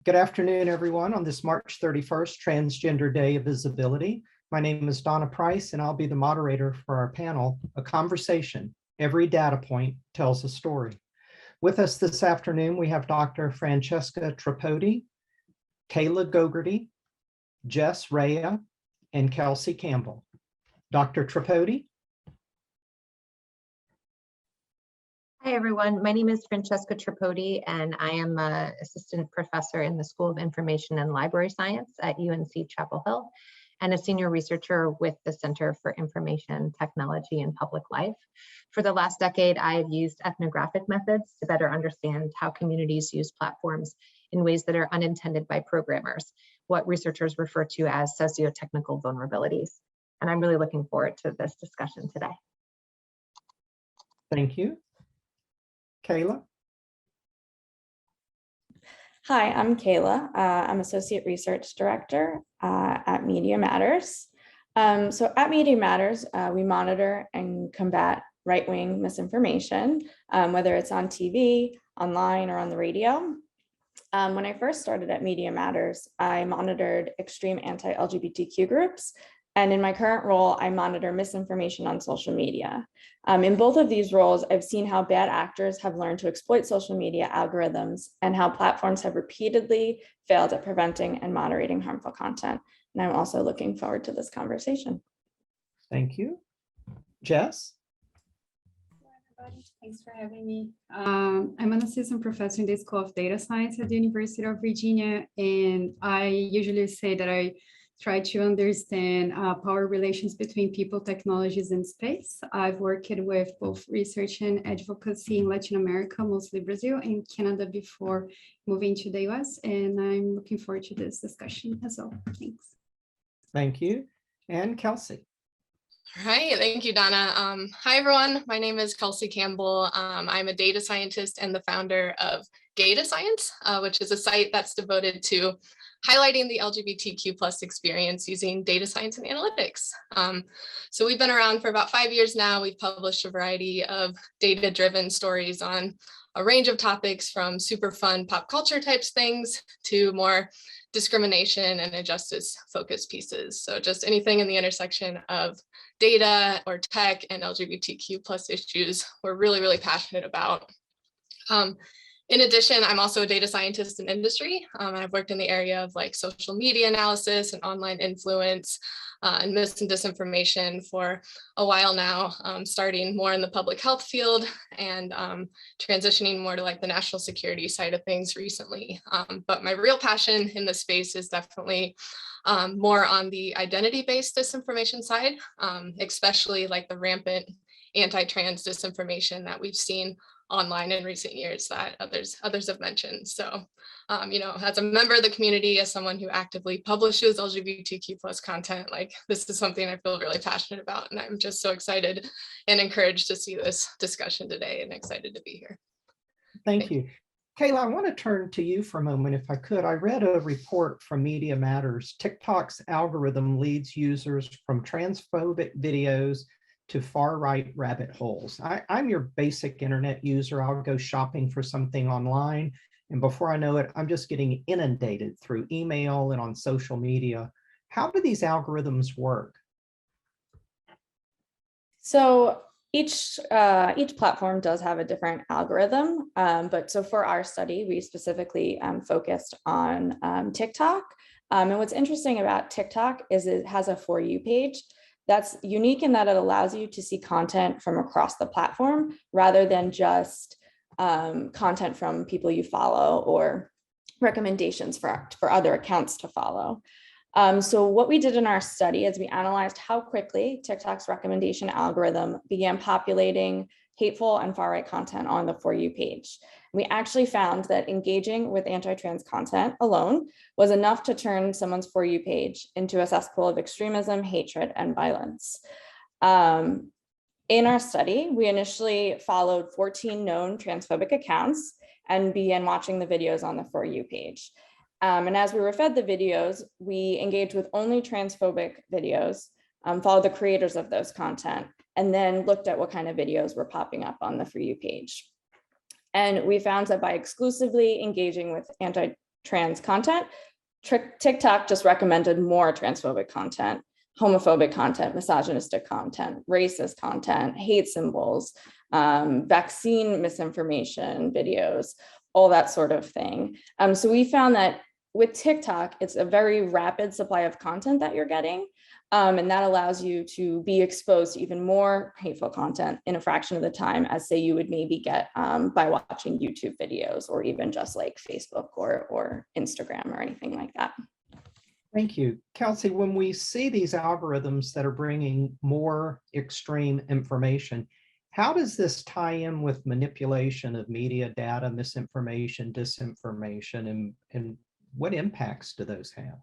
Good afternoon, everyone, on this March 31st Transgender Day of Visibility. My name is Donna Price, and I'll be the moderator for our panel, A Conversation. Every data point tells a story. With us this afternoon, we have Dr. Francesca Tripodi, Kayla Gogarty, Jess Rea, and Kelsey Campbell. Dr. Tripodi. Hi, everyone. My name is Francesca Tripodi, and I am an assistant professor in the School of Information and Library Science at UNC Chapel Hill, and a senior researcher with the Center for Information Technology and Public Life. For the last decade, I have used ethnographic methods to better understand how communities use platforms in ways that are unintended by programmers, what researchers refer to as socio-technical vulnerabilities. And I'm really looking forward to this discussion today. Thank you. Kayla. Hi, I'm Kayla. I'm Associate Research Director at Media Matters. So at Media Matters, we monitor and combat right-wing misinformation, whether it's on TV, online, or on the radio. When I first started at Media Matters, I monitored extreme anti-LGBTQ groups. And in my current role, I monitor misinformation on social media. In both of these roles, I've seen how bad actors have learned to exploit social media algorithms and how platforms have repeatedly failed at preventing and moderating harmful content. And I'm also looking forward to this conversation. Thank you. Jess? Hello, everybody. Thanks for having me. I'm an assistant professor in the School of Data Science at the University of Virginia, and I usually say that I try to understand power relations between people, technologies, and space. I've worked with both research and advocacy in Latin America, mostly Brazil and Canada, before moving to the US, and I'm looking forward to this discussion as well. Thanks. Thank you. And Kelsey. All right, thank you, Donna. Hi, everyone. My name is Kelsey Campbell. I'm a data scientist and the founder of Data Science, which is a site that's devoted to highlighting the LGBTQ+ experience using data science and analytics. So we've been around for about 5 years now. We've published a variety of data-driven stories on a range of topics, from super fun pop culture types things to more discrimination and injustice focused pieces. So just anything in the intersection of data or tech and LGBTQ+ issues we're really, really passionate about. In addition, I'm also a data scientist in industry. I've worked in the area of like social media analysis and online influence and mis and disinformation for a while now, starting more in the public health field and transitioning more to like the national security side of things recently. But my real passion in this space is definitely more on the identity-based disinformation side, especially like the rampant anti-trans disinformation that we've seen online in recent years that others have mentioned. So, as a member of the community, as someone who actively publishes LGBTQ+ content, like this is something I feel really passionate about, and I'm just so excited and encouraged to see this discussion today and excited to be here. Thank you. Kayla, I want to turn to you for a moment, if I could. I read a report from Media Matters. TikTok's algorithm leads users from transphobic videos to far-right rabbit holes. I'm your basic internet user. I'll go shopping for something online, and before I know it, I'm just getting inundated through email and on social media. How do these algorithms work? So each platform does have a different algorithm, but so for our study, we specifically focused on TikTok. And what's interesting about TikTok is it has a For You page. That's unique in that it allows you to see content from across the platform rather than just content from people you follow or recommendations for other accounts to follow. So what we did in our study is we analyzed how quickly TikTok's recommendation algorithm began populating hateful and far-right content on the For You page. We actually found that engaging with anti-trans content alone was enough to turn someone's For You page into a cesspool of extremism, hatred, and violence. In our study, we initially followed 14 known transphobic accounts and began watching the videos on the For You page. And as we were fed the videos, we engaged with only transphobic videos, followed the creators of those content, and then looked at what kind of videos were popping up on the For You page. And we found that by exclusively engaging with trans content. TikTok just recommended more transphobic content, homophobic content, misogynistic content, racist content, hate symbols, vaccine misinformation videos, all that sort of thing. So we found that with TikTok, it's a very rapid supply of content that you're getting. And that allows you to be exposed to even more hateful content in a fraction of the time as, say, you would maybe get by watching YouTube videos or even just like Facebook or Instagram or anything like that. Thank you. Kelsey, when we see these algorithms that are bringing more extreme information, how does this tie in with manipulation of media data, misinformation, disinformation, and what impacts do those have?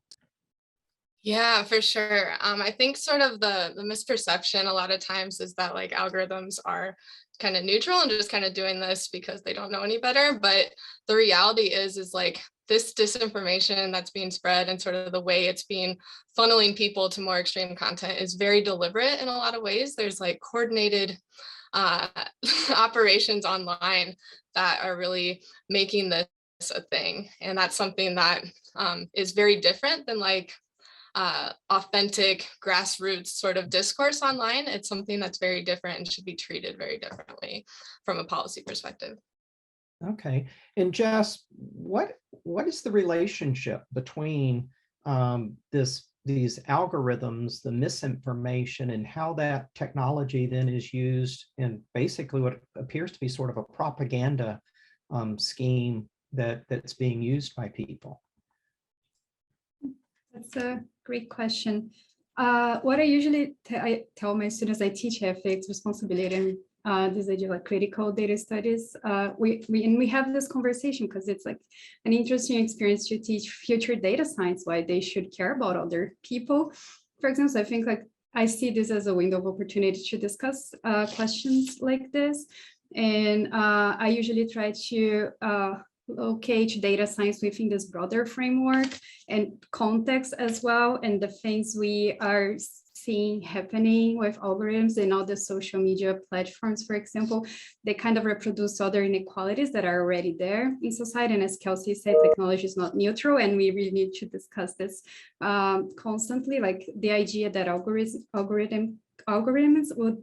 Yeah, for sure. I think sort of the misperception a lot of times is that like algorithms are kind of neutral and just kind of doing this because they don't know any better. But the reality is like this disinformation that's being spread and sort of the way it's being funneling people to more extreme content is very deliberate in a lot of ways. There's like coordinated operations online that are really making this a thing. And that's something that is very different than like authentic grassroots sort of discourse online. It's something that's very different and should be treated very differently from a policy perspective. Okay, and Jess, what is the relationship between these algorithms, the misinformation, and how that technology then is used in basically what appears to be sort of a propaganda scheme that's being used by people? That's a great question. What I usually I tell my students, I teach ethics, responsibility, and this idea of like critical data studies. We have this conversation because it's like an interesting experience to teach future data science why they should care about other people. For example, I think like I see this as a window of opportunity to discuss questions like this, and I usually try to locate data science within this broader framework and context as well, and the things we are seeing happening with algorithms and all the social media platforms, for example, they kind of reproduce other inequalities that are already there in society. And as Kelsey said, technology is not neutral, and we really need to discuss this constantly, like the idea that algorithms would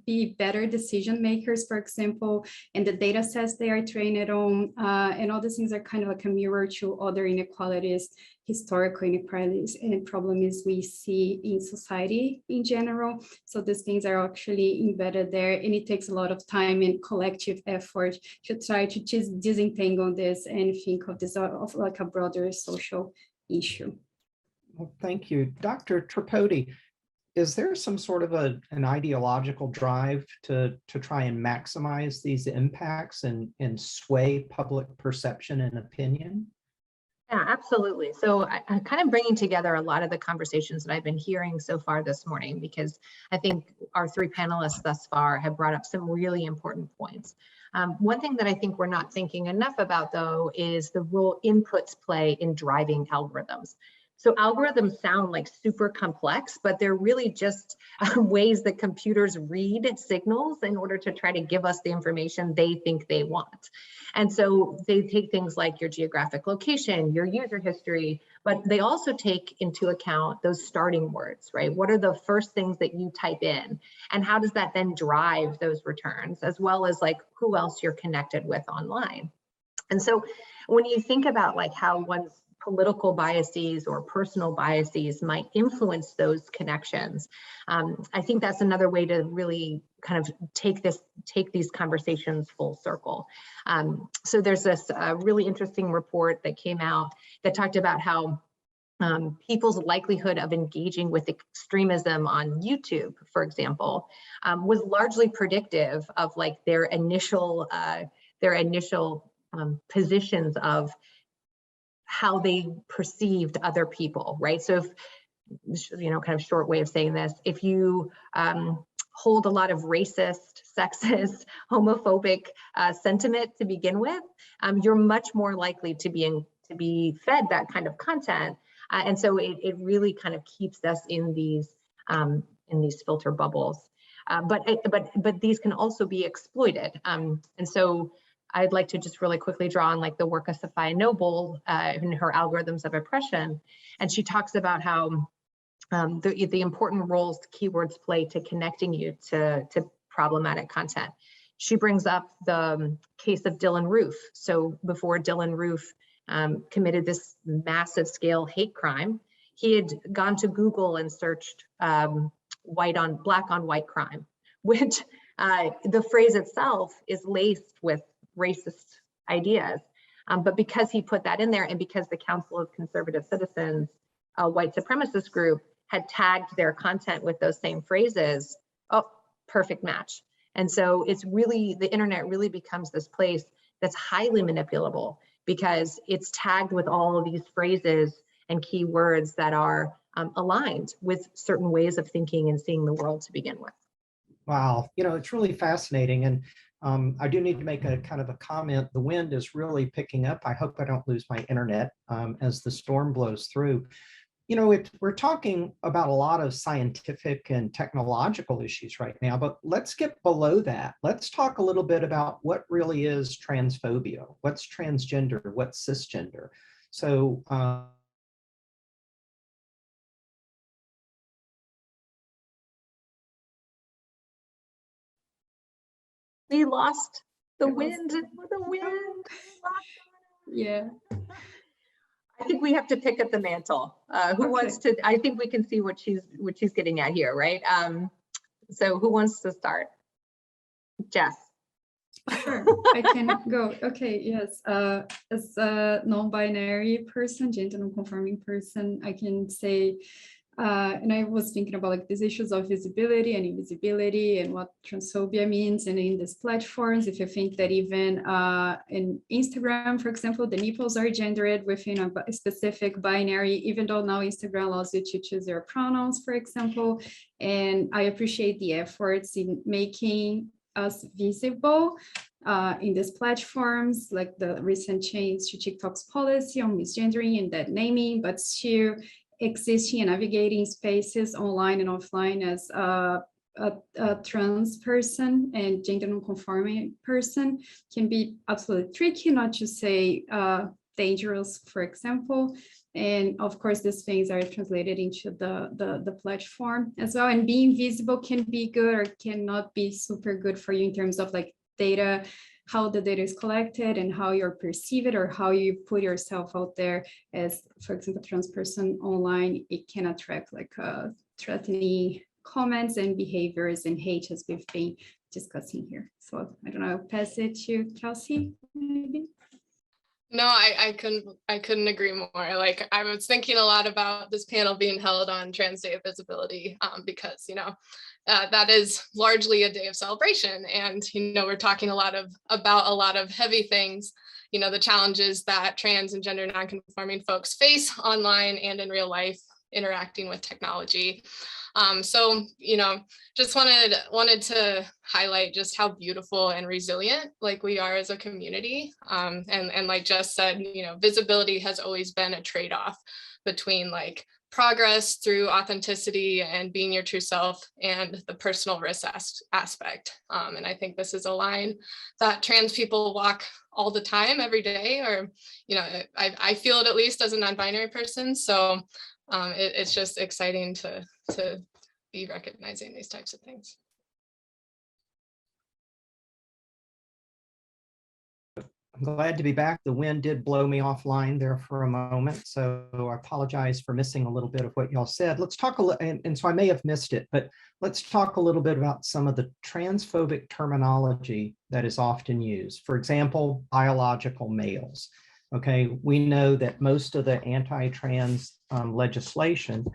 be better decision makers, for example, and the data sets they are trained on, and all these things are kind of like a mirror to other inequalities, historical inequalities, and problems we see in society in general. So these things are actually embedded there, and it takes a lot of time and collective effort to try to just disentangle this and think of this of like a broader social issue. Well, thank you. Dr. Tripodi, is there some sort of an ideological drive to try and maximize these impacts and sway public perception and opinion? Yeah, absolutely. So I'm kind of bringing together a lot of the conversations that I've been hearing so far this morning, because I think our three panelists thus far have brought up some really important points. One thing that I think we're not thinking enough about, though, is the role inputs play in driving algorithms. So algorithms sound like super complex, but they're really just ways that computers read signals in order to try to give us the information they think they want. And so they take things like your geographic location, your user history, but they also take into account those starting words, right? What are the first things that you type in? And how does that then drive those returns, as well as like who else you're connected with online? And so when you think about like how one's political biases or personal biases might influence those connections, I think that's another way to really kind of take these conversations full circle. So there's this really interesting report that came out that talked about how people's likelihood of engaging with extremism on YouTube, for example, was largely predictive of like their initial positions of how they perceived other people, right? So if, kind of short way of saying this, if you hold a lot of racist, sexist, homophobic sentiment to begin with, you're much more likely to be fed that kind of content. And so it really kind of keeps us in these filter bubbles. But these can also be exploited. And so I'd like to just really quickly draw on like the work of Sophia Noble in her Algorithms of Oppression. And she talks about how the important roles keywords play to connecting you to problematic content. She brings up the case of Dylan Roof. So before Dylan Roof committed this massive scale hate crime, he had gone to Google and searched black on white crime, which the phrase itself is laced with racist ideas. But because he put that in there, and because the Council of Conservative Citizens, a white supremacist group, had tagged their content with those same phrases, oh, perfect match. And so it's really, the internet really becomes this place that's highly manipulable because it's tagged with all of these phrases and keywords that are aligned with certain ways of thinking and seeing the world to begin with. Wow, it's really fascinating. And I do need to make a kind of a comment. The wind is really picking up. I hope I don't lose my internet as the storm blows through. We're talking about a lot of scientific and technological issues right now, but let's get below that. Let's talk a little bit about what really is transphobia, what's transgender, what's cisgender. So we lost the wind. The wind. Yeah. I think we have to pick up the mantle. Who wants to? I think we can see what she's getting at here, right? So who wants to start? Jess. Sure, I can go. Okay, yes. As a non-binary person, gender non-conforming person, I can say, and I was thinking about like these issues of visibility and invisibility and what transphobia means. And in these platforms, if you think that even in Instagram, for example, the nipples are gendered within a specific binary, even though now Instagram allows you to choose your pronouns, for example. And I appreciate the efforts in making us visible in these platforms, like the recent change to TikTok's policy on misgendering and that naming, but still existing and navigating spaces online and offline as a trans person and gender non-conforming person can be absolutely tricky, not to say dangerous, for example. And of course, these things are translated into the platform as well. And being visible can be good or cannot be super good for you in terms of like data, how the data is collected and how you're perceived or how you put yourself out there as, for example, trans person online. It can attract like threatening comments and behaviors and hate, as we've been discussing here. So I don't know, I'll pass it to Kelsey, maybe. No, I couldn't agree more. Like, I was thinking a lot about this panel being held on Trans Day of Visibility because, that is largely a day of celebration. And, we're talking about a lot of heavy things, the challenges that trans and gender nonconforming folks face online and in real life interacting with technology. So, just wanted to highlight just how beautiful and resilient like we are as a community. And like Jess said, visibility has always been a trade-off between like progress through authenticity and being your true self and the personal risk aspect. And I think this is a line that trans people walk all the time, every day, or, I feel it at least as a non-binary person. So it's just exciting to be recognizing these types of things. I'm glad to be back. The wind did blow me offline there for a moment, so I apologize for missing a little bit of what y'all said. Let's talk a little, and so I may have missed it, but let's talk a little bit about some of the transphobic terminology that is often used. For example, biological males. Okay, we know that most of the anti-trans legislation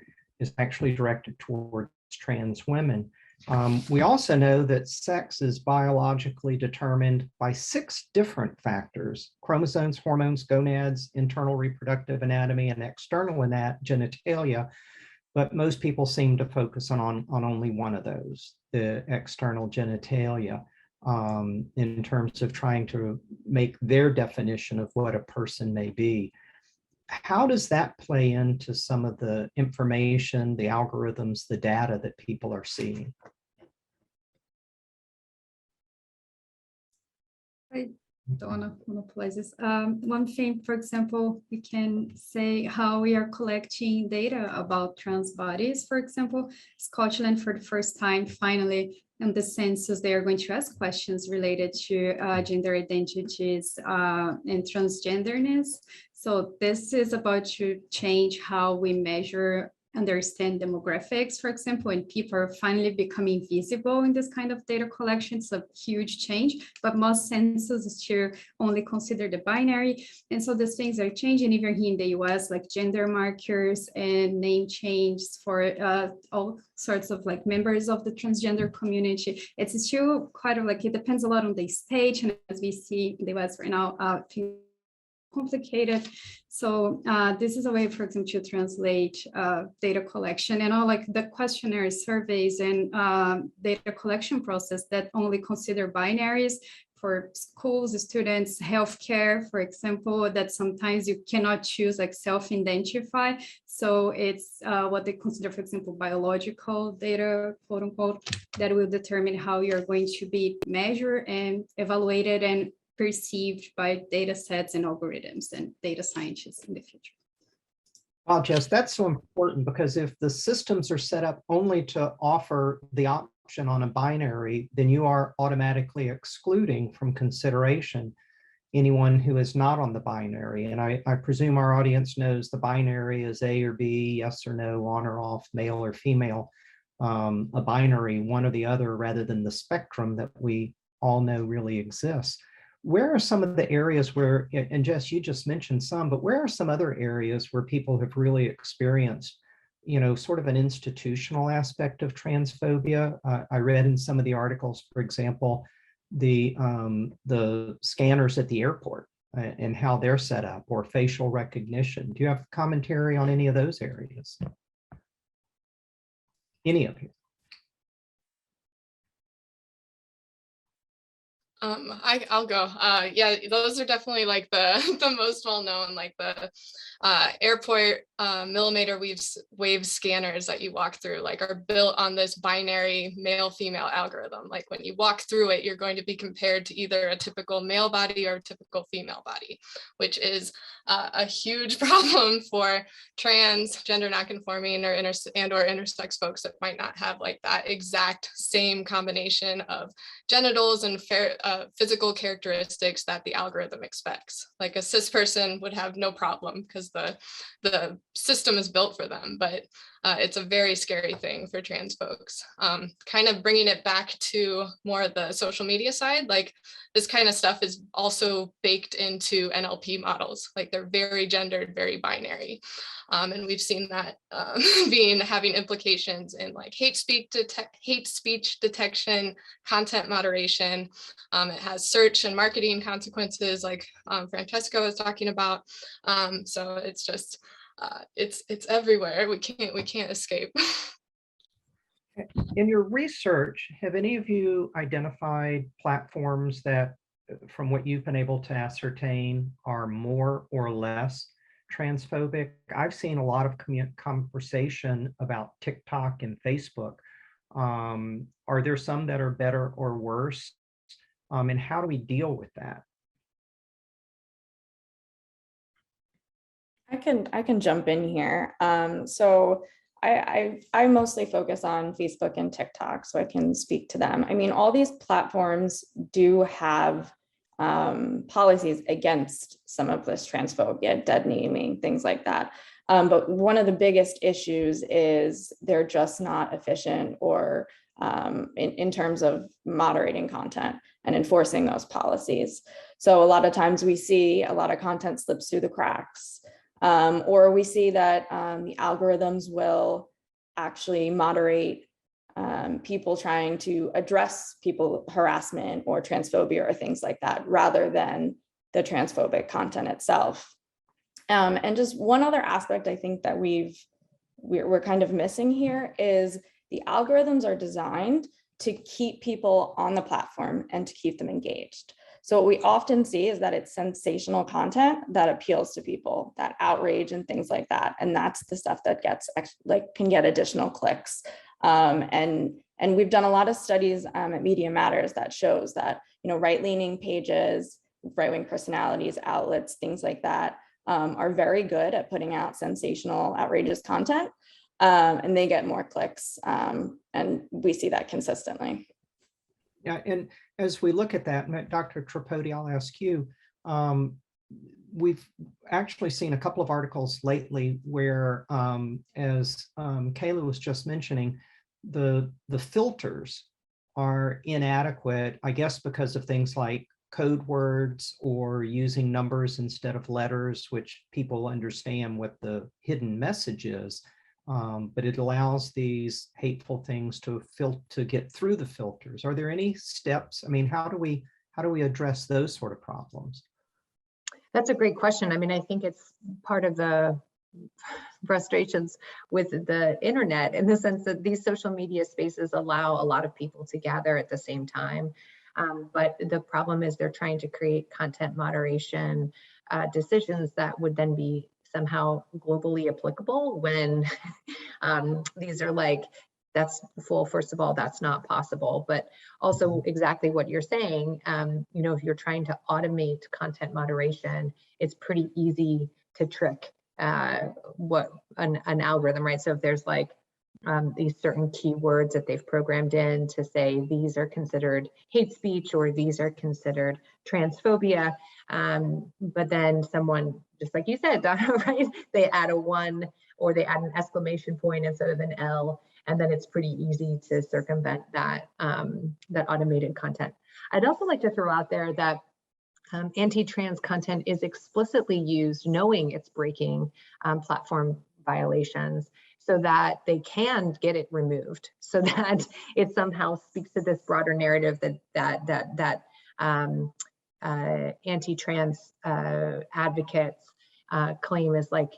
is actually directed towards trans women. We also know that sex is biologically determined by 6 different factors: chromosomes, hormones, gonads, internal reproductive anatomy, and external genitalia. But most people seem to focus on only one of those, the external genitalia, in terms of trying to make their definition of what a person may be. How does that play into some of the information, the algorithms, the data that people are seeing? don't want to monopolize this. One thing, for example, we can say how we are collecting data about trans bodies. For example, Scotland, for the first time, finally, in the census, they are going to ask questions related to gender identities and transgenderness. So this is about to change how we measure, understand demographics, for example, and people are finally becoming visible in this kind of data collection. It's a huge change, but most census still only consider the binary. And so these things are changing even here in the US, like gender markers and name changes for all sorts of like members of the transgender community. It's still quite of like, it depends a lot on the stage. And as we see in the US right now, complicated. So this is a way, for example, to translate data collection and all like the questionnaires, surveys, and data collection process that only consider binaries for schools, students, healthcare, for example, that sometimes you cannot choose like self-identify. So it's what they consider, for example, biological data, quote unquote, that will determine how you're going to be measured and evaluated and perceived by data sets and algorithms and data scientists in the future. Well, Jess, that's so important because if the systems are set up only to offer the option on a binary, then you are automatically excluding from consideration anyone who is not on the binary. And I presume our audience knows the binary is A or B, yes or no, on or off, male or female, a binary, one or the other, rather than the spectrum that we all know really exists. Where are some of the areas where, and Jess, you just mentioned some, but where are some other areas where people have really experienced, sort of an institutional aspect of transphobia? I read in some of the articles, for example, the scanners at the airport and how they're set up, or facial recognition. Do you have commentary on any of those areas? Any of you? I'll go. Yeah, those are definitely like the most well known, like the airport millimeter wave scanners that you walk through, like are built on this binary male female algorithm. Like when you walk through it, you're going to be compared to either a typical male body or a typical female body, which is a huge problem for trans, gender nonconforming, or intersex folks that might not have like that exact same combination of genitals and physical characteristics that the algorithm expects. Like a cis person would have no problem because the system is built for them, but it's a very scary thing for trans folks. Kind of bringing it back to more of the social media side, like this kind of stuff is also baked into NLP models. Like they're very gendered, very binary. And we've seen that having implications in like hate speech detection, content moderation. It has search and marketing consequences, like Francesca was talking about. So it's just it's everywhere. We can't escape. In your research, have any of you identified platforms that, from what you've been able to ascertain, are more or less transphobic? I've seen a lot of conversation about TikTok and Facebook. Are there some that are better or worse? And how do we deal with that? I can jump in here. So I mostly focus on Facebook and TikTok, so I can speak to them. I mean, all these platforms do have policies against some of this transphobia, dead naming, things like that. But one of the biggest issues is they're just not efficient or in terms of moderating content and enforcing those policies. So a lot of times we see a lot of content slips through the cracks, or we see that the algorithms will actually moderate people trying to address harassment or transphobia or things like that, rather than the transphobic content itself. And just one other aspect I think that we're kind of missing here is the algorithms are designed to keep people on the platform and to keep them engaged. So what we often see is that it's sensational content that appeals to people, that outrage and things like that. And that's the stuff that can get additional clicks. And we've done a lot of studies at Media Matters that shows that, right-leaning pages right-wing personalities, outlets, things like that, are very good at putting out sensational, outrageous content, and they get more clicks, and we see that consistently. Yeah, and as we look at that, and Dr. Tripodi, I'll ask you, we've actually seen a couple of articles lately where, as Kayla was just mentioning, the filters are inadequate, I guess, because of things like code words or using numbers instead of letters, which people understand what the hidden message is. But it allows these hateful things to get through the filters. Are there any steps? I mean, how do we address those sort of problems? That's a great question. I mean, I think it's part of the frustrations with the internet, in the sense that these social media spaces allow a lot of people to gather at the same time. But the problem is they're trying to create content moderation decisions that would then be somehow globally applicable, when these are like, first of all, that's not possible, but also exactly what you're saying. If you're trying to automate content moderation, it's pretty easy to trick what an algorithm, right? So if there's like these certain keywords that they've programmed in to say these are considered hate speech or these are considered transphobia, but then someone, just like you said, Donna, right? They add a 1 or they add an exclamation point instead of an L, and then it's pretty easy to circumvent that that automated content. I'd also like to throw out there that anti-trans content is explicitly used, knowing it's breaking platform violations, so that they can get it removed, so that it somehow speaks to this broader narrative that anti-trans advocates claim is like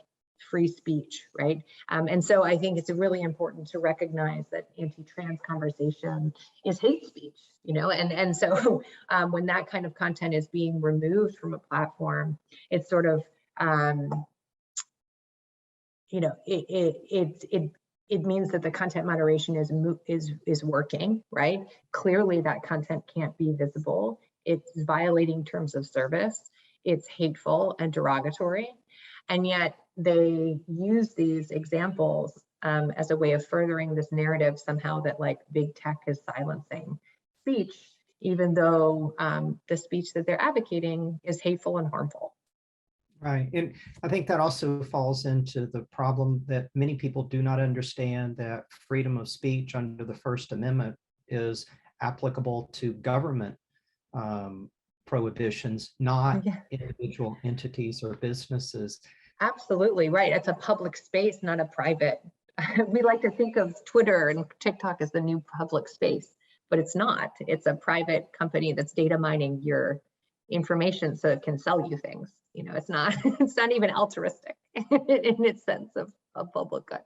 free speech, right? And so I think it's really important to recognize that anti-trans conversation is hate speech, and so when that kind of content is being removed from a platform, it's sort of it means that the content moderation is working, right? Clearly that content can't be visible. It's violating terms of service. It's hateful and derogatory. And yet they use these examples as a way of furthering this narrative somehow that like big tech is silencing speech, even though the speech that they're advocating is hateful and harmful. Right. And I think that also falls into the problem that many people do not understand, that freedom of speech under the First Amendment is applicable to government prohibitions, not individual entities or businesses. Absolutely right. It's a public space, not a private. We like to think of Twitter and TikTok as the new public space, but it's not. It's a private company that's data mining your information so it can sell you things. It's not even altruistic in its sense of public good.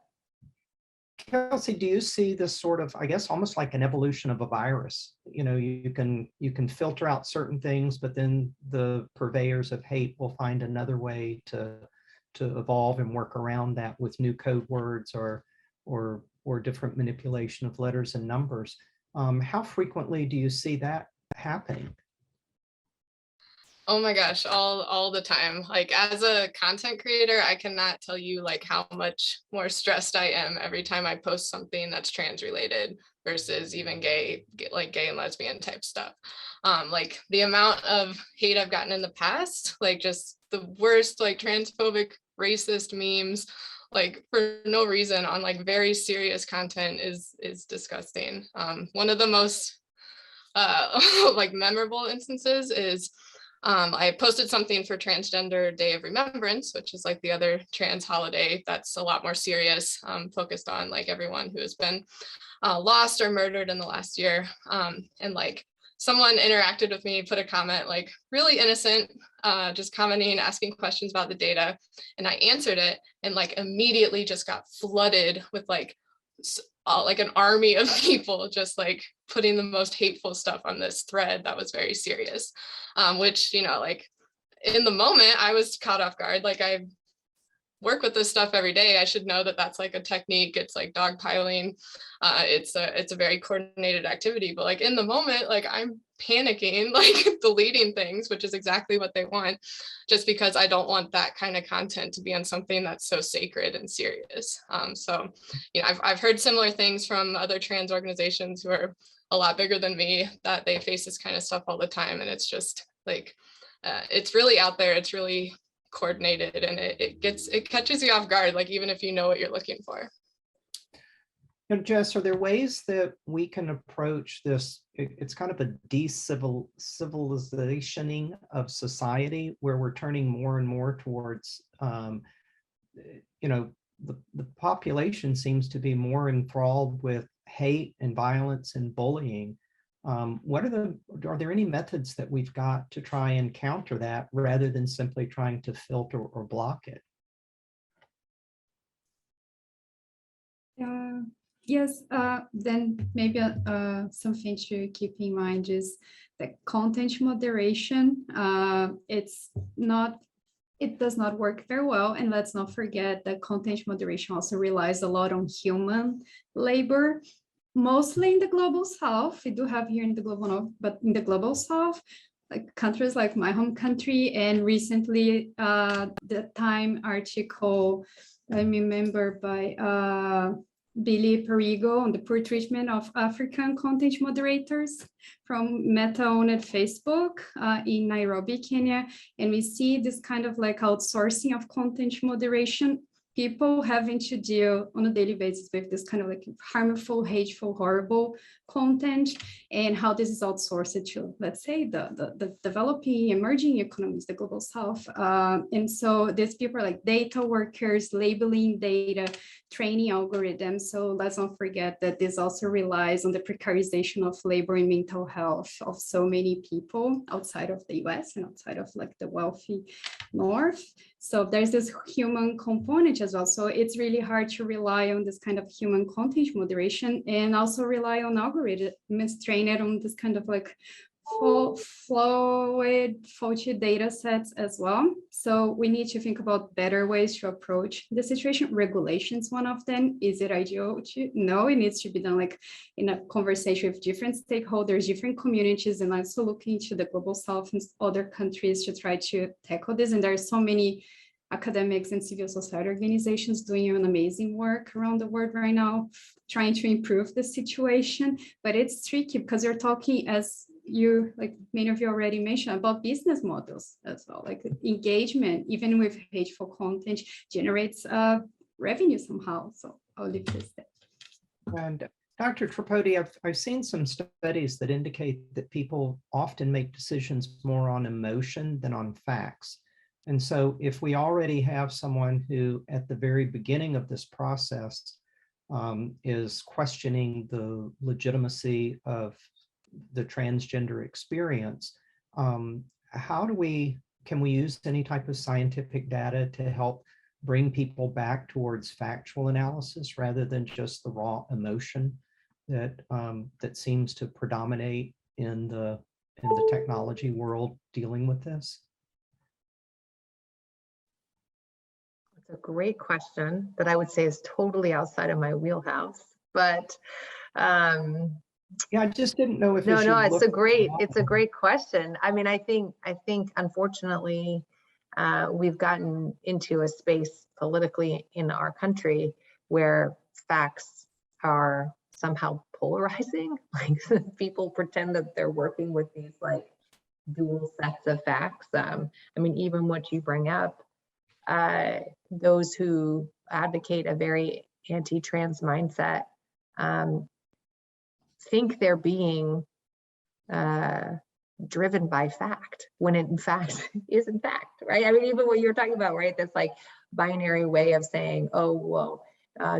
Kelsey, do you see this sort of, I guess, almost like an evolution of a virus? You can filter out certain things, but then the purveyors of hate will find another way to evolve and work around that with new code words or different manipulation of letters and numbers. How frequently do you see that happening? Oh my gosh, all the time. Like, as a content creator, I cannot tell you like how much more stressed I am every time I post something that's trans related versus even gay and lesbian type stuff. Like the amount of hate I've gotten in the past, like just the worst, like transphobic, racist memes, like for no reason on like very serious content is disgusting. One of the most like memorable instances is I posted something for Transgender Day of Remembrance, which is like the other trans holiday that's a lot more serious, focused on like everyone who has been lost or murdered in the last year. And like someone interacted with me, put a comment, like really innocent, just commenting, asking questions about the data. And I answered it and like immediately just got flooded with like an army of people just like putting the most hateful stuff on this thread that was very serious, which, like in the moment I was caught off guard. Like work with this stuff every day, I should know that that's like a technique. It's like dogpiling. It's a very coordinated activity, but like in the moment, like I'm panicking, like deleting things, which is exactly what they want, just because I don't want that kind of content to be on something that's so sacred and serious. So, you know, I've heard similar things from other trans organizations who are a lot bigger than me, that they face this kind of stuff all the time. And it's just like, it's really out there. It's really coordinated, and it catches you off guard, like even if you know what you're looking for. And Jess, are there ways that we can approach this? It's kind of a de-civilizationing of society, where we're turning more and more towards, you know, the population seems to be more enthralled with hate and violence and bullying. Are there any methods that we've got to try and counter that, rather than simply trying to filter or block it? Yes, then maybe something to keep in mind is that content moderation. It does not work very well. And let's not forget that content moderation also relies a lot on human labor, mostly in the global south. We do have here in the global north, but in the global south, like countries like my home country, and recently the Time article, I remember, by Billy Perigo on the poor treatment of African content moderators from Meta-owned Facebook in Nairobi, Kenya. And we see this kind of like outsourcing of content moderation, people having to deal on a daily basis with this kind of like harmful, hateful, horrible content, and how this is outsourced to, let's say, the developing, emerging economies, the global south. And so these people are like data workers, labeling data, training algorithms. So let's not forget that this also relies on the precarization of labor and mental health of so many people outside of the US and outside of like the wealthy North. So there's this human component as well. So it's really hard to rely on this kind of human content moderation, and also rely on algorithms trained on this kind of like faulty data sets as well. So we need to think about better ways to approach the situation. Regulation is one of them. Is it ideal? No, it needs to be done like in a conversation with different stakeholders, different communities, and also looking to the global south and other countries to try to tackle this. And there are so many academics and civil society organizations doing an amazing work around the world right now, trying to improve the situation. But it's tricky because you're talking, as you, like many of you already mentioned, about business models as well. Like engagement, even with hateful content, generates revenue somehow. So I'll leave this there. And Dr. Tripodi, I've seen some studies that indicate that people often make decisions more on emotion than on facts. And so if we already have someone who at the very beginning of this process is questioning the legitimacy of the transgender experience, can we use any type of scientific data to help bring people back towards factual analysis rather than just the raw emotion that seems to predominate in the technology world dealing with this? It's a great question that I would say is totally outside of my wheelhouse, but yeah, I just didn't know if no, it's a great question. I mean, I think unfortunately we've gotten into a space politically in our country where facts are somehow polarizing. Like people pretend that they're working with these like dual sets of facts. I mean, even what you bring up, those who advocate a very anti-trans mindset think they're being driven by fact, when it in fact isn't fact, right? I mean, even what you're talking about, right? This like binary way of saying, oh, well,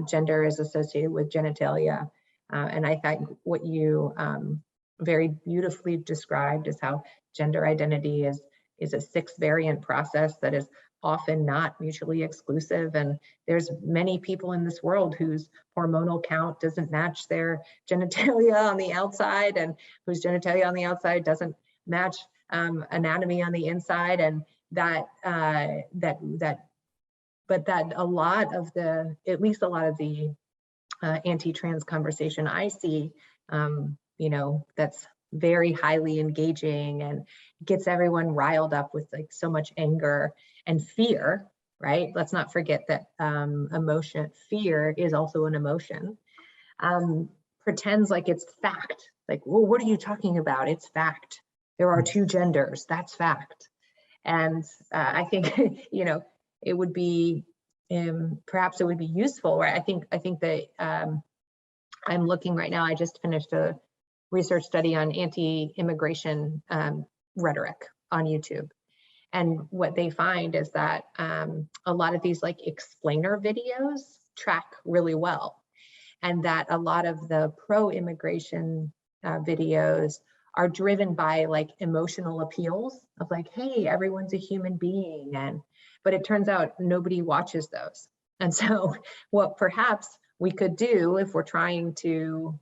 gender is associated with genitalia. And I think what you very beautifully described is how gender identity is a 6-variant process that is often not mutually exclusive. And there's many people in this world whose hormonal count doesn't match their genitalia on the outside, and whose genitalia on the outside doesn't match anatomy on the inside. And that but that a lot of the, at least a lot of the anti-trans conversation I see, you know, that's very highly engaging and gets everyone riled up with like so much anger and fear, right? Let's not forget that fear is also an emotion. Pretends like it's fact. Like, well, what are you talking about? It's fact. There are two genders. That's fact. And I think, you know, it would be, perhaps it would be useful, right? I think that I'm looking right now, I just finished a research study on anti-immigration rhetoric on YouTube. And what they find is that a lot of these like explainer videos track really well. And that a lot of the pro-immigration videos are driven by like emotional appeals of like, hey, everyone's a human being. But it turns out nobody watches those. And so what perhaps we could do if we're trying to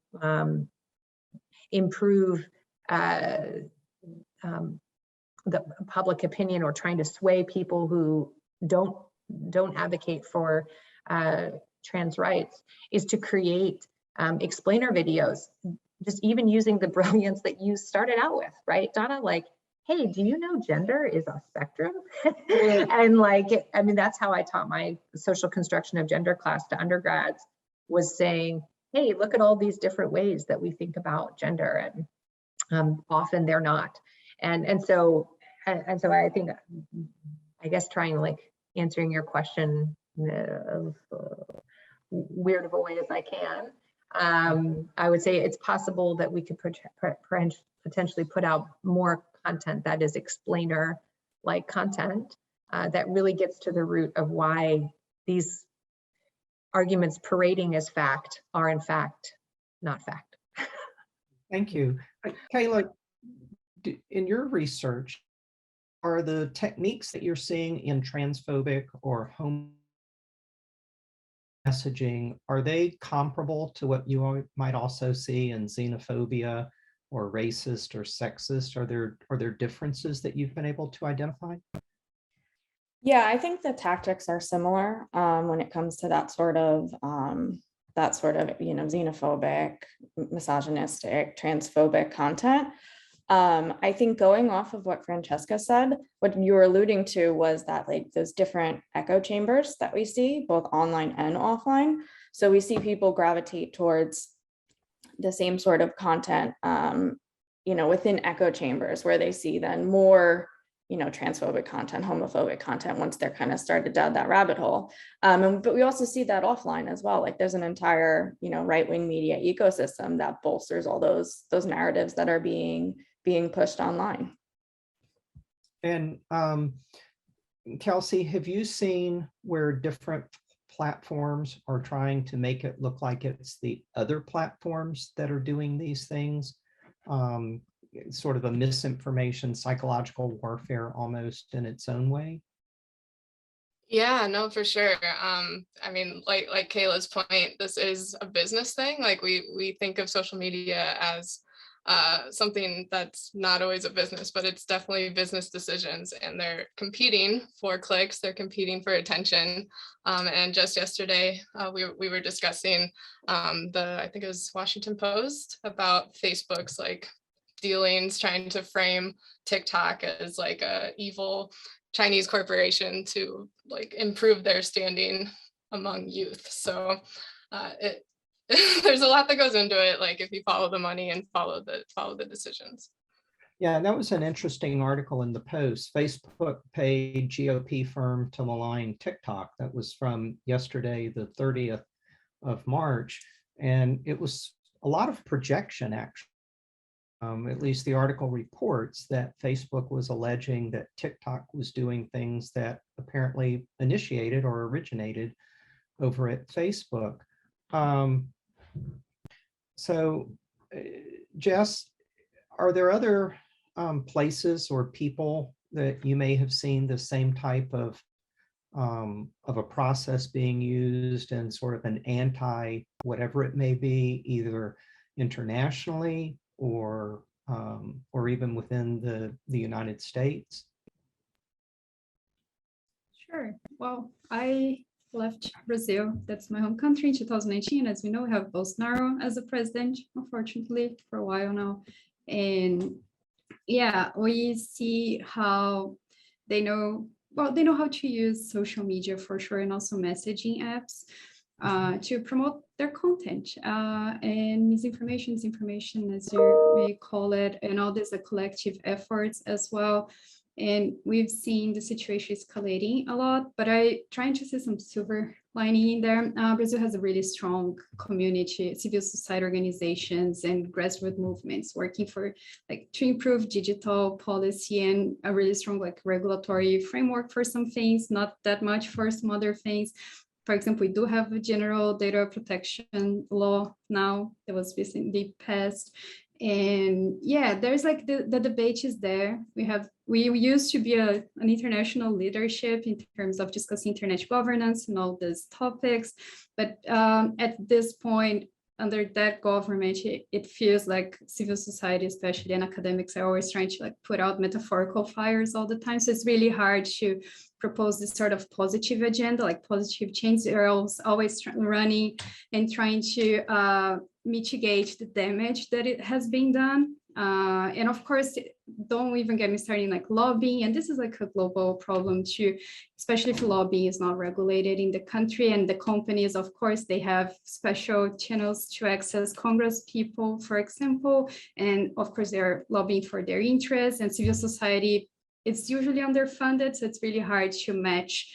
improve the public opinion or trying to sway people who don't advocate for trans rights, is to create explainer videos, just even using the brilliance that you started out with, right, Donna? Like, hey, do you know gender is a spectrum? And like, I mean, that's how I taught my social construction of gender class to undergrads, was saying, hey, look at all these different ways that we think about gender, and often they're not. And so I think, I guess trying like answering your question of weird of a way as I can, I would say it's possible that we could potentially put out more content that is explainer like content that really gets to the root of why these arguments parading as fact are in fact not fact. Thank you. Kayla, in your research, are the techniques that you're seeing in transphobic or homo messaging, are they comparable to what you might also see in xenophobia or racist or sexist? Are there differences that you've been able to identify? Yeah, I think the tactics are similar when it comes to that sort of you know, xenophobic, misogynistic, transphobic content. I think going off of what Francesca said, what you were alluding to was that like those different echo chambers that we see both online and offline. So we see people gravitate towards the same sort of content, you know, within echo chambers, where they see then more, you know, transphobic content, homophobic content once they're kind of started down that rabbit hole. But we also see that offline as well. Like there's an entire, you know, right-wing media ecosystem that bolsters all those narratives that are being pushed online. And Kelsey, have you seen where different platforms are trying to make it look like it's the other platforms that are doing these things? Sort of a misinformation, psychological warfare almost in its own way? Yeah, no, for sure. I mean, like Kayla's point, this is a business thing. Like we think of social media as something that's not always a business, but it's definitely business decisions, and they're competing for clicks, they're competing for attention. And just yesterday, we were discussing I think it was Washington Post, about Facebook's like dealings, trying to frame TikTok as like a evil Chinese corporation to like improve their standing among youth. So there's a lot that goes into it, like if you follow the money and follow the decisions. Yeah, that was an interesting article in the Post. Facebook paid GOP firm to malign TikTok. That was from yesterday, the 30th of March. And it was a lot of projection, actually. At least the article reports that Facebook was alleging that TikTok was doing things that apparently initiated or originated over at Facebook. So, Jess, are there other places or people that you may have seen the same type of a process being used, and sort of an anti whatever it may be, either internationally or even within the United States? Sure. Well, I left Brazil. That's my home country in 2019. As we know, we have Bolsonaro as the president, unfortunately, for a while now. And yeah, we see how they know, well, they know how to use social media for sure, and also messaging apps to promote their content and misinformation, disinformation, as you may call it, and all these collective efforts as well. And we've seen the situation escalating a lot, but I trying to see some silver lining in there. Brazil has a really strong community, civil society organizations and grassroots movements working for to improve digital policy and a really strong regulatory framework for some things, not that much for some other things. For example, we do have a general data protection law now that was recently passed. And yeah, there's the debate is there. We used to be an international leadership in terms of discussing internet governance and all these topics. But at this point, under that government, it feels like civil society, especially, and academics are always trying to put out metaphorical fires all the time. So it's really hard to propose this sort of positive agenda, positive change. They're always running and trying to mitigate the damage that it has been done. And of course, don't even get me started lobbying. And this is a global problem too, especially if lobbying is not regulated in the country. And the companies, of course, they have special channels to access Congress people, for example. And of course, they're lobbying for their interests, and civil society, it's usually underfunded. So it's really hard to match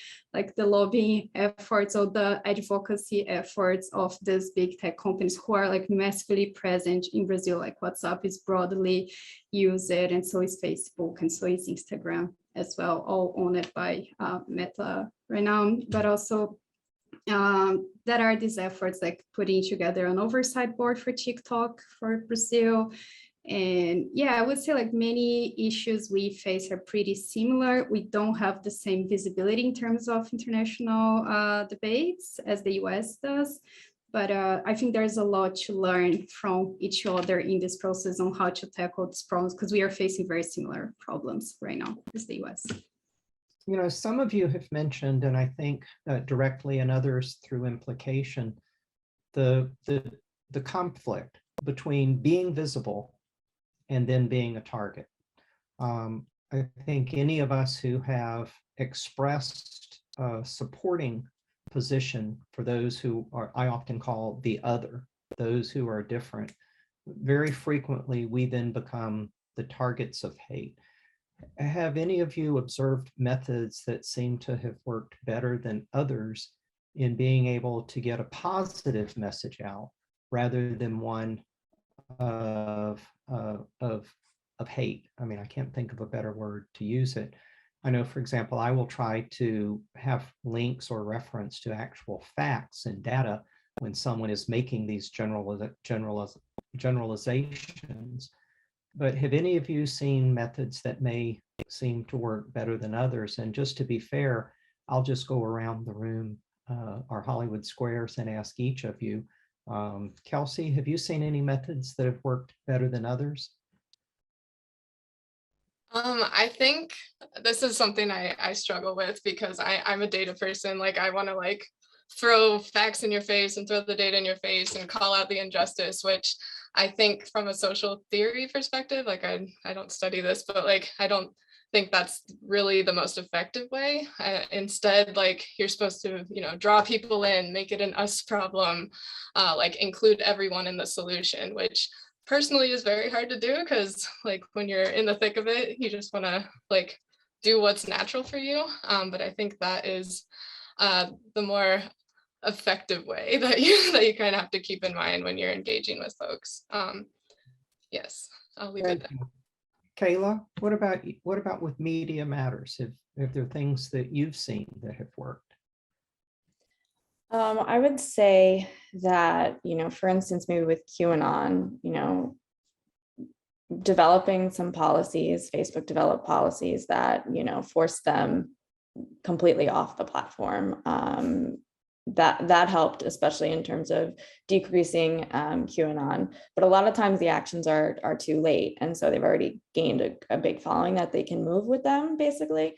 the lobbying efforts or the advocacy efforts of these big tech companies who are massively present in Brazil. WhatsApp is broadly used, and so is Facebook, and so is Instagram as well, all owned by Meta right now. But also that are these efforts putting together an oversight board for TikTok for Brazil. And yeah, I would say many issues we face are pretty similar. We don't have the same visibility in terms of international debates as the US does. But I think there's a lot to learn from each other in this process on how to tackle these problems, because we are facing very similar problems right now as the US. You know, some of you have mentioned, and I think directly and others through implication, the conflict between being visible and then being a target. I think any of us who have expressed a supporting position for those who are, I often call the other, those who are different, very frequently we then become the targets of hate. Have any of you observed methods that seem to have worked better than others in being able to get a positive message out rather than one of hate? I mean, I can't think of a better word to use it. I know, for example, I will try to have links or reference to actual facts and data when someone is making these generalizations. But have any of you seen methods that may seem to work better than others? And just to be fair, I'll just go around the room, our Hollywood squares, and ask each of you. Kelsey, have you seen any methods that have worked better than others? I think this is something I struggle with, because I'm a data person. I want to throw facts in your face and throw the data in your face and call out the injustice, which I think from a social theory perspective, I don't study this, but I don't think that's really the most effective way. Instead, you're supposed to, draw people in, make it an us problem, include everyone in the solution, which personally is very hard to do, because when you're in the thick of it, you just want to do what's natural for you. But I think that is the more effective way that you kind of have to keep in mind when you're engaging with folks. Yes, I'll leave it there. Kayla, what about with Media Matters? If there are things that you've seen that have worked? I would say that, for instance, maybe with QAnon, developing some policies, Facebook developed policies that, force them completely off the platform. That helped, especially in terms of decreasing QAnon. But a lot of times the actions are too late. And so they've already gained a big following that they can move with them, basically.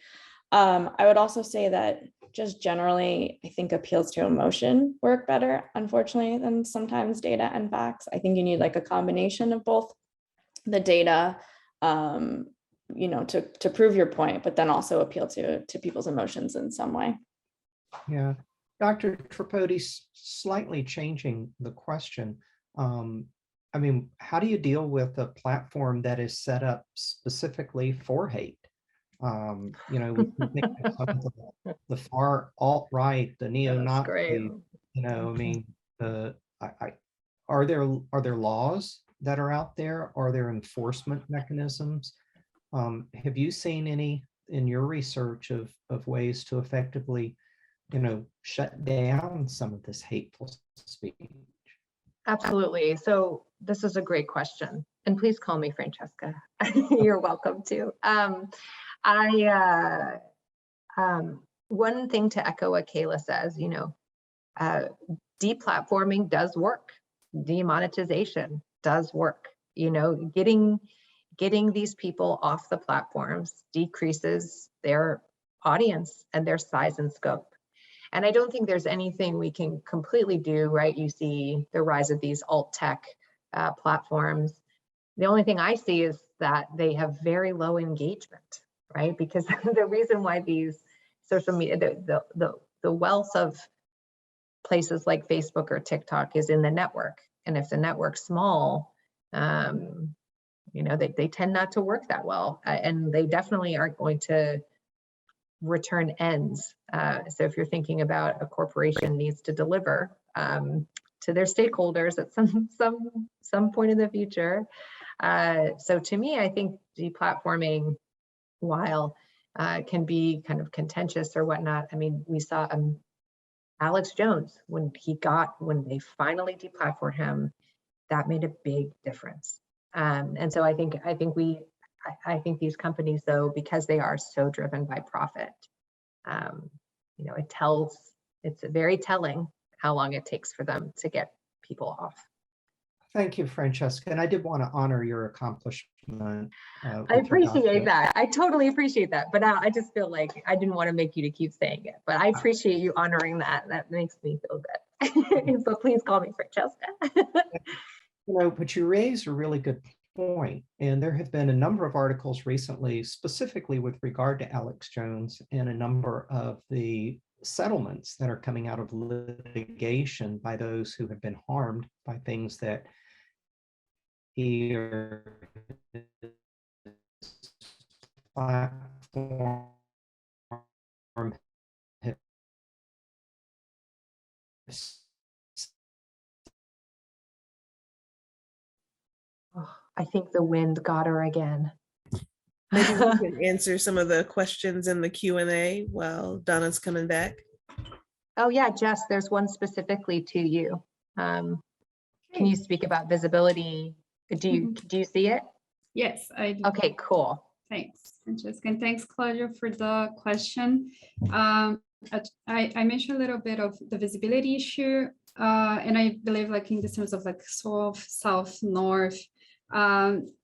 I would also say that just generally, I think appeals to emotion work better, unfortunately, than sometimes data and facts. I think you need like a combination of both the data, you know, to prove your point, but then also appeal to people's emotions in some way. Yeah. Dr. Tripodi, slightly changing the question. I mean, how do you deal with a platform that is set up specifically for hate? You know, we can think of some of the far alt-right, the neo-Nazi, you know, I mean, are there laws that are out there? Are there enforcement mechanisms? Have you seen any in your research of ways to effectively, you know, shut down some of this hateful speech? Absolutely. So this is a great question. And please call me Francesca. You're welcome to. One thing to echo what Kayla says, you know, deplatforming does work. Demonetization does work. You know, getting these people off the platforms decreases their audience and their size and scope. And I don't think there's anything we can completely do, right? You see the rise of these alt tech platforms. The only thing I see is that they have very low engagement, right? Because the reason why these social media, the wealth of places like Facebook or TikTok is in the network. And if the network's small, you know, they tend not to work that well. And they definitely aren't going to return ends. So if you're thinking about a corporation needs to deliver to their stakeholders at some point in the future. So to me, I think deplatforming, while can be kind of contentious or whatnot. I mean, we saw Alex Jones when they finally deplatformed him, that made a big difference. And so I think these companies, though, because they are so driven by profit, you know, it's very telling how long it takes for them to get people off. Thank you, Francesca. And I did want to honor your accomplishment. I appreciate that. I totally appreciate that. But I just feel like I didn't want to make you to keep saying it. But I appreciate you honoring that. That makes me feel good. So please call me Francesca. You know, but you raise a really good point. And there have been a number of articles recently, specifically with regard to Alex Jones, and a number of the settlements that are coming out of litigation by those who have been harmed by things that he or his platform have. Oh, I think the wind got her again. Maybe we can answer some of the questions in the Q&A while Donna's coming back. Oh yeah, Jess, there's one specifically to you. Can you speak about visibility? Do you see it? Yes, I do. Okay, cool. Thanks, Francesca, and thanks, Claudia, for the question. I mentioned a little bit of the visibility issue, and I believe, like, in the terms of like south, north,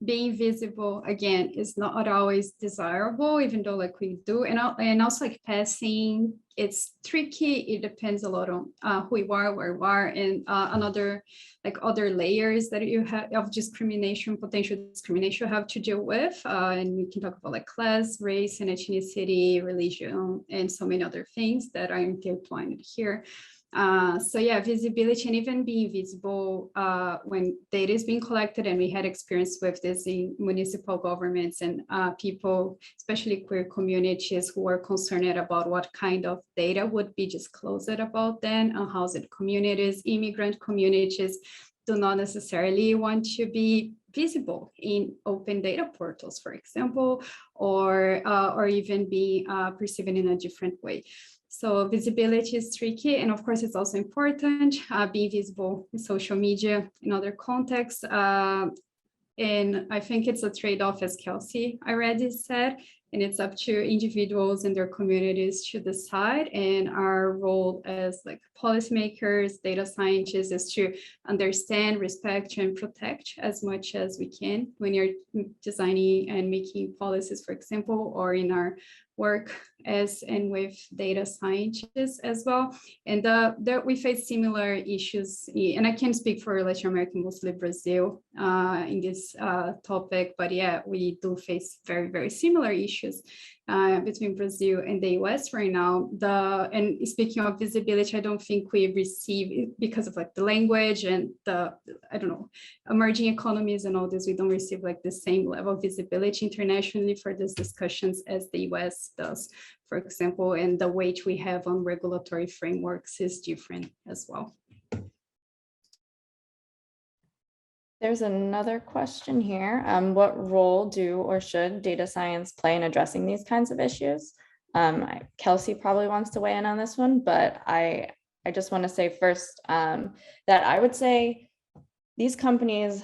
being visible again is not always desirable, even though like we do, and also like passing, it's tricky. It depends a lot on who you are, where you are, and another like other layers that you have of discrimination, potential discrimination you have to deal with, and we can talk about like class, race, and ethnicity, religion, and so many other things that are intertwined here. So yeah, visibility and even being visible when data is being collected, and we had experience with this in municipal governments and people, especially queer communities, who are concerned about what kind of data would be disclosed about them. Unhoused communities, immigrant communities do not necessarily want to be visible in open data portals, for example, or even be perceived in a different way. So visibility is tricky, and of course it's also important being visible in social media in other contexts. And I think it's a trade-off, as Kelsey already said. and it's up to individuals and their communities to decide. And our role as like policymakers, data scientists, is to understand, respect, and protect as much as we can when you're designing and making policies, for example, or in our work as and with data scientists as well. And that we face similar issues, and I can speak for Latin America, mostly Brazil, in this topic, but yeah, we do face very, very similar issues between Brazil and the US right now. And speaking of visibility, I don't think we receive, because of like the language and the, I don't know, emerging economies and all this, we don't receive like the same level of visibility internationally for these discussions as the US does, for example, and the weight we have on regulatory frameworks is different as well. There's another question here. What role do or should data science play in addressing these kinds of issues? Kelsey probably wants to weigh in on this one, but I just want to say first that I would say these companies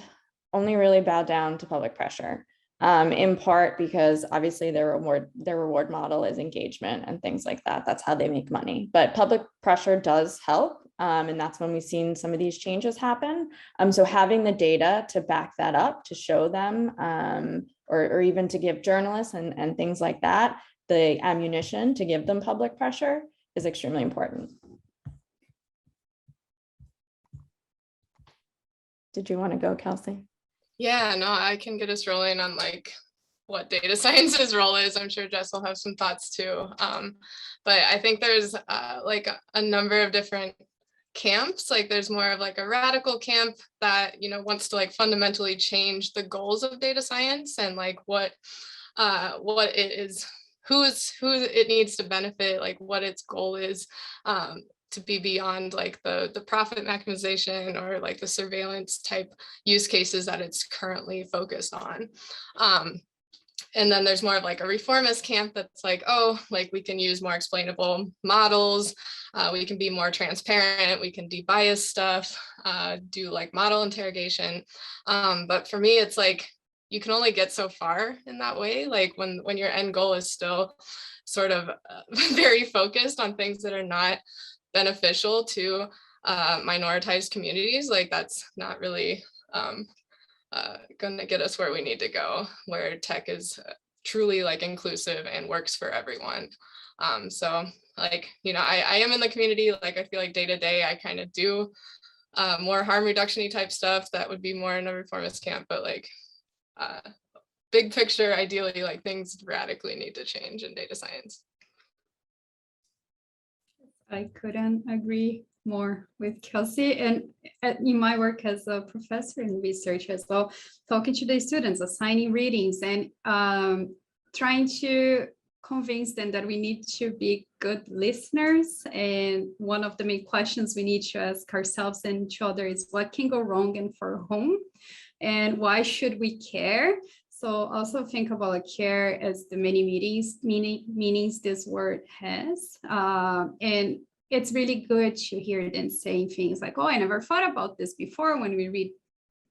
only really bow down to public pressure, in part because obviously their reward model is engagement and things like that. That's how they make money. But public pressure does help. And that's when we've seen some of these changes happen. So having the data to back that up, to show them, or even to give journalists and things like that, the ammunition to give them public pressure is extremely important. Did you want to go, Kelsey? Yeah, no, I can get us rolling on like what data science's role is. I'm sure Jess will have some thoughts too. But I think there's like a number of different camps. Like there's more of like a radical camp that, you know, wants to like fundamentally change the goals of data science and like what it is, who it needs to benefit, like what its goal is, to be beyond like the profit maximization or like the surveillance type use cases that it's currently focused on. And then there's more of like a reformist camp that's like, oh, like we can use more explainable models, we can be more transparent, we can debias stuff, do like model interrogation. But for me, it's like, you can only get so far in that way. Like when your end goal is still sort of very focused on things that are not beneficial to minoritized communities, like that's not really going to get us where we need to go, where tech is truly like inclusive and works for everyone. So like, you know, I am in the community, like I feel like day to day I kind of do more harm reduction-y type stuff that would be more in a reformist camp, but like big picture, ideally, like things radically need to change in data science. I couldn't agree more with Kelsey. And in my work as a professor and researcher as well, talking to the students, assigning readings, and trying to convince them that we need to be good listeners. And one of the main questions we need to ask ourselves and each other is what can go wrong and for whom? And why should we care? So also think about like care as the many meanings this word has. And it's really good to hear them saying things like, oh, I never thought about this before, when we read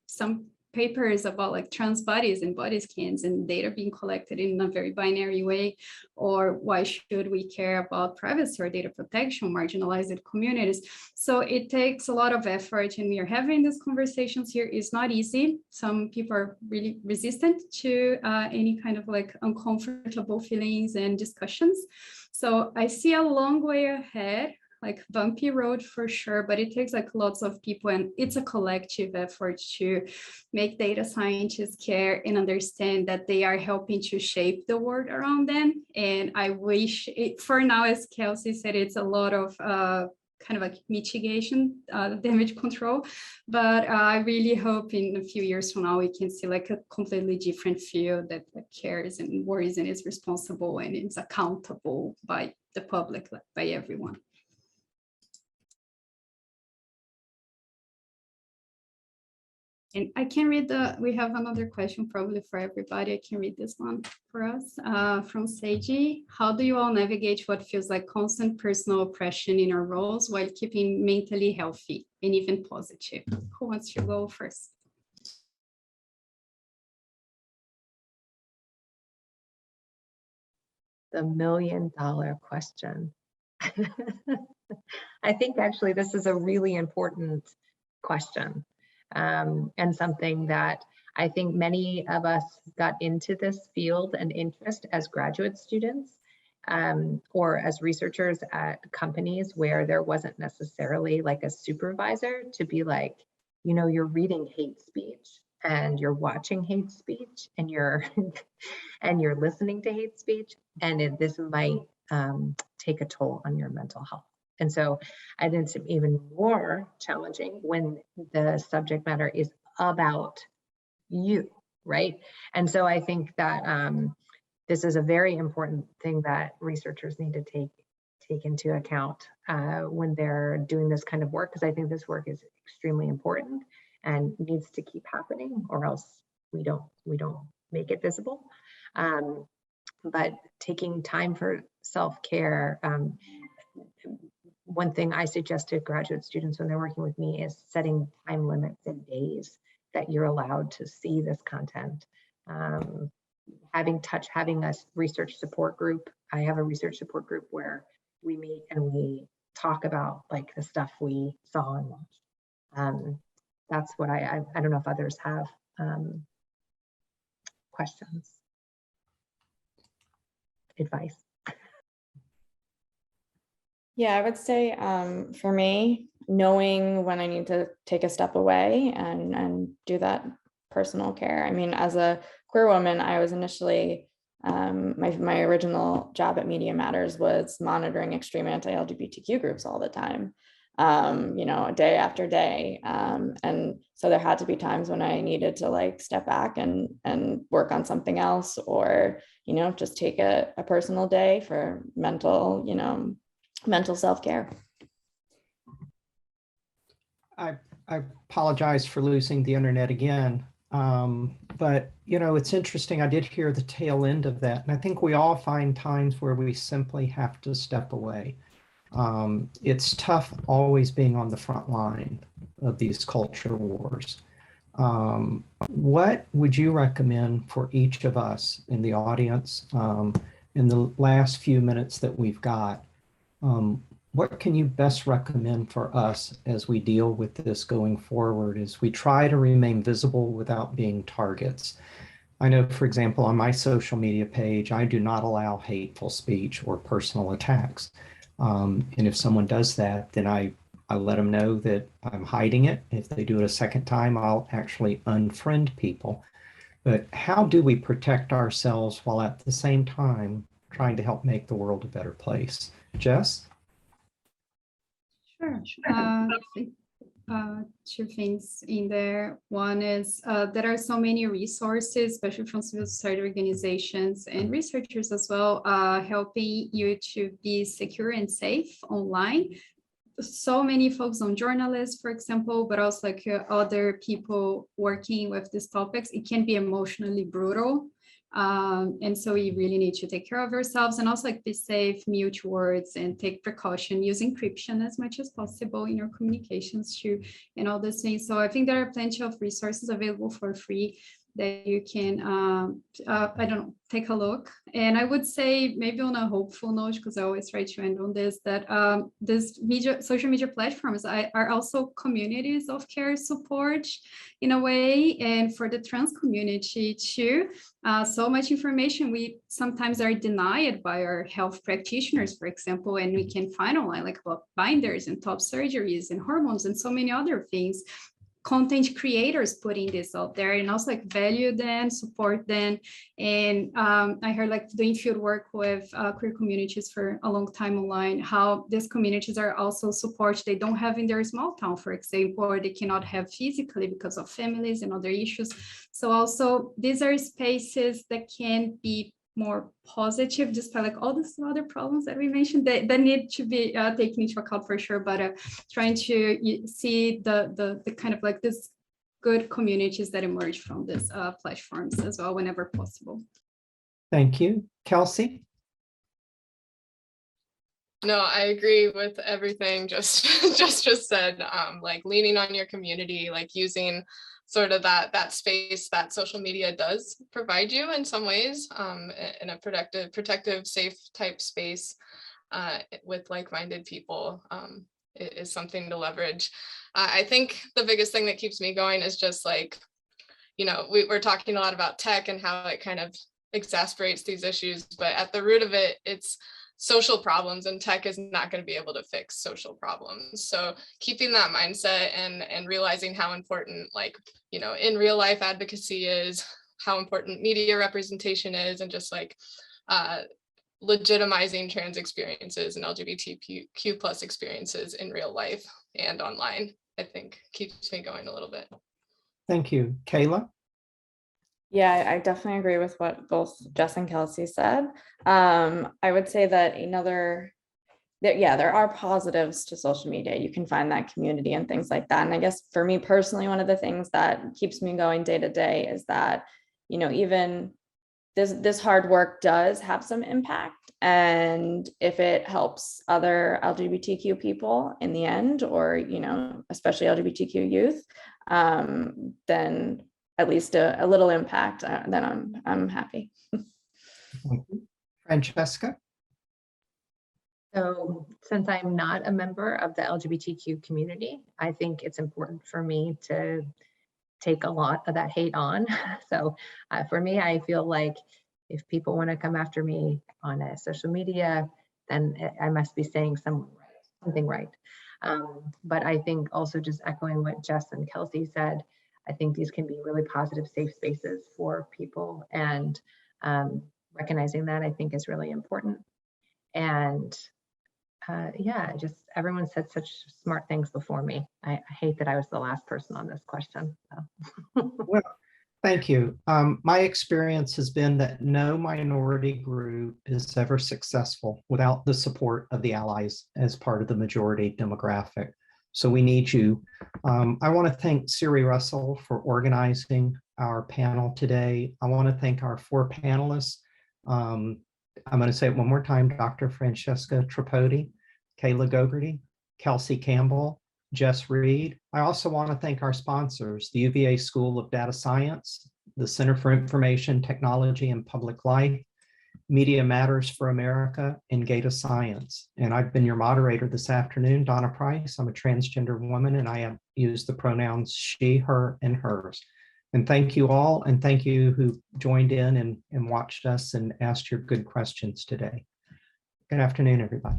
some papers about like trans bodies and body scans and data being collected in a very binary way, or why should we care about privacy or data protection, marginalized communities. So it takes a lot of effort, and we are having these conversations here. It's not easy. Some people are really resistant to any kind of like uncomfortable feelings and discussions. So I see a long way ahead, like bumpy road for sure, but it takes like lots of people, and it's a collective effort to make data scientists care and understand that they are helping to shape the world around them. And I wish for now, as Kelsey said, it's a lot of kind of like mitigation, damage control, but I really hope in a few years from now we can see like a completely different field that cares and worries and is responsible and is accountable by the public, like by everyone. And I can read we have another question probably for everybody. I can read this one for us from Seiji. How do you all navigate what feels like constant personal oppression in our roles while keeping mentally healthy and even positive? Who wants to go first? The $1 million question. I think actually this is a really important question, and something that I think many of us got into this field and interest as graduate students, or as researchers at companies where there wasn't necessarily like a supervisor to be like, you know, you're reading hate speech and you're watching hate speech and you're and you're listening to hate speech, and this might take a toll on your mental health. And so I think it's even more challenging when the subject matter is about you, right? And so I think that this is a very important thing that researchers need to take into account when they're doing this kind of work, because I think this work is extremely important and needs to keep happening, or else we don't make it visible. But taking time for self-care, one thing I suggest to graduate students when they're working with me is setting time limits and days that you're allowed to see this content. Having a research support group. I have a research support group where we meet and we talk about like the stuff we saw and watched. That's what I don't know if others have questions, advice. Yeah, I would say for me, knowing when I need to take a step away and do that personal care. I mean, as a queer woman, I was initially, my original job at Media Matters was monitoring extreme anti-LGBTQ groups all the time, you know, day after day. And so there had to be times when I needed to like step back and work on something else, or, you know, just take a personal day for mental, you know, mental self-care. I apologize for losing the internet again. But, you know, it's interesting. I did hear the tail end of that. And I think we all find times where we simply have to step away. It's tough always being on the front line of these culture wars. What would you recommend for each of us in the audience in the last few minutes that we've got? What can you best recommend for us as we deal with this going forward, as we try to remain visible without being targets? I know, for example, on my social media page, I do not allow hateful speech or personal attacks. And if someone does that, then I let them know that I'm hiding it. If they do it a second time, I'll actually unfriend people. But how do we protect ourselves while at the same time trying to help make the world a better place? Jess? Sure. Two things in there. One is there are so many resources, especially from civil society organizations and researchers as well, helping you to be secure and safe online. So many folks on journalists, for example, but also like other people working with these topics. It can be emotionally brutal. And so we really need to take care of ourselves and also like be safe, mute words, and take precaution, use encryption as much as possible in your communications too, and all those things. So I think there are plenty of resources available for free that you can, I don't know, take a look. And I would say maybe on a hopeful note, because I always try to end on this, that this social media platforms are also communities of care support in a way, and for the trans community too. So much information we sometimes are denied by our health practitioners, for example, and we can find online like about binders and top surgeries and hormones and so many other things. Content creators putting this out there, and also like value them, support them. And I heard like doing field work with queer communities for a long time online, how these communities are also support they don't have in their small town, for example, or they cannot have physically because of families and other issues. So also these are spaces that can be more positive, despite like all these other problems that we mentioned that need to be taken into account for sure, but trying to see the kind of like this good communities that emerge from these platforms as well whenever possible. Thank you. Kelsey? No, I agree with everything just said, like leaning on your community, like using sort of that space that social media does provide you in some ways, in a protective, safe type space with like-minded people, is something to leverage. I think the biggest thing that keeps me going is just like, we're talking a lot about tech and how it kind of exasperates these issues, but at the root of it, it's social problems, and tech is not going to be able to fix social problems. So keeping that mindset and realizing how important, like, in real life advocacy is, how important media representation is, and just like legitimizing trans experiences and LGBTQ plus experiences in real life and online, I think keeps me going a little bit. Thank you. Kayla? Yeah, I definitely agree with what both Jess and Kelsey said. I would say that there are positives to social media. You can find that community and things like that. And I guess for me personally, one of the things that keeps me going day to day is that, even this hard work does have some impact. And if it helps other LGBTQ people in the end, or, especially LGBTQ youth, then at least a little impact, then I'm happy. Francesca? So since I'm not a member of the LGBTQ community, I think it's important for me to take a lot of that hate on. So for me, I feel like if people want to come after me on a social media, then I must be saying something right. But I think also, just echoing what Jess and Kelsey said, I think these can be really positive, safe spaces for people, and recognizing that, I think, is really important. And just everyone said such smart things before me. I hate that I was the last person on this question. So. Well, thank you. My experience has been that no minority group is ever successful without the support of the allies as part of the majority demographic. So we need you. I want to thank Siri Russell for organizing our panel today. I want to thank our 4 panelists. I'm going to say it one more time: Dr. Francesca Tripodi, Kayla Gogarty, Kelsey Campbell, Jess Reed. I also want to thank our sponsors, the UVA School of Data Science, the Center for Information Technology and Public Life, Media Matters for America, and Data Science. And I've been your moderator this afternoon, Donna Price. I'm a transgender woman, and I use the pronouns she, her, and hers. And thank you all, and thank you who joined in and watched us and asked your good questions today. Good afternoon, everybody.